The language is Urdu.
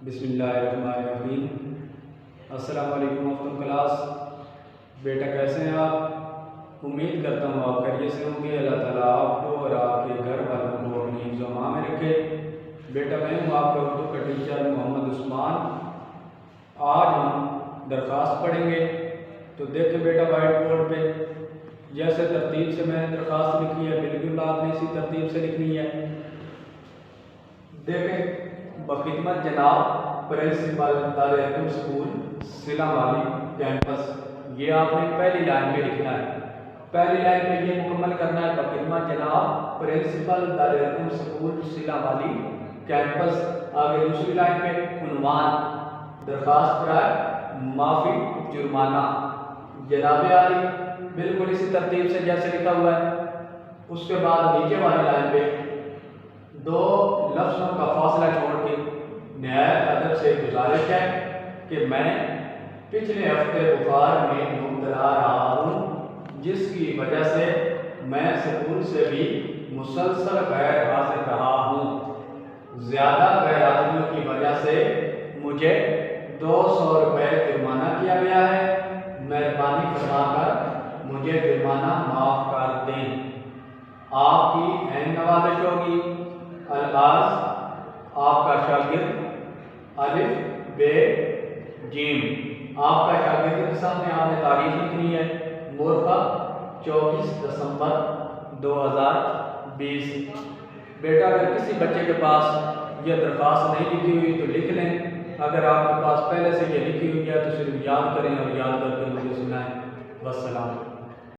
بسم اللہ الرحمن الرحیم۔ السلام علیکم محترم کلاس، بیٹا کیسے ہیں آپ؟ امید کرتا ہوں آپ خیریت سے ہوں گے۔ اللہ تعالیٰ آپ کو اور آپ کے گھر والوں کو اپنی حفظ و امان میں رکھے۔ بیٹا میں ہوں آپ کا اردو کا ٹیچر محمد عثمان۔ آج ہم درخواست پڑھیں گے، تو دیکھیں بیٹا وائٹ بورڈ پہ جیسے ترتیب سے میں نے درخواست لکھی ہے بالکل آپ نے اسی ترتیب سے لکھنی ہے۔ دیکھیں، بخدمت جناب پرنسپل دارالعلوم اسکول سلا والی کیمپس، یہ آپ نے پہلی لائن پہ لکھنا ہے۔ پہلی لائن پہ یہ مکمل کرنا ہے، بخدمت جناب پرنسپل دارالعلوم اسکول سلا والی کیمپس۔ آگے دوسری لائن پہ عنوان درخواست برائے معافی جرمانہ جناب عالی، بالکل اسی ترتیب سے جیسے لکھا ہوا ہے۔ اس کے بعد نیچے والی لائن پہ دو لفظوں کا فاصلہ چھوڑ کے نہایت ادب سے گزارش ہے کہ میں پچھلے ہفتے بخار میں مبتلا رہا ہوں، جس کی وجہ سے میں اسکول سے بھی مسلسل غیر حاضر رہا ہوں۔ زیادہ غیر حاضریوں کی وجہ سے مجھے 200 روپے جرمانہ کیا گیا ہے۔ مہربانی فرما کر مجھے جرمانہ معاف کر دیں۔ آپ کی عین نوازش ہوگی۔ الغاز آپ کا شاگرد الف ب جیم، آپ کا شاگرد کے سامنے آپ نے تاریخ لکھنی ہے، مورخہ 24 دسمبر 2020۔ بیٹا اگر کسی بچے کے پاس یہ درخواست نہیں لکھی ہوئی تو لکھ لیں، اگر آپ کے پاس پہلے سے یہ لکھی ہوئی ہے تو صرف یاد کریں اور یاد کر کے مجھے سنائیں۔ والسلام۔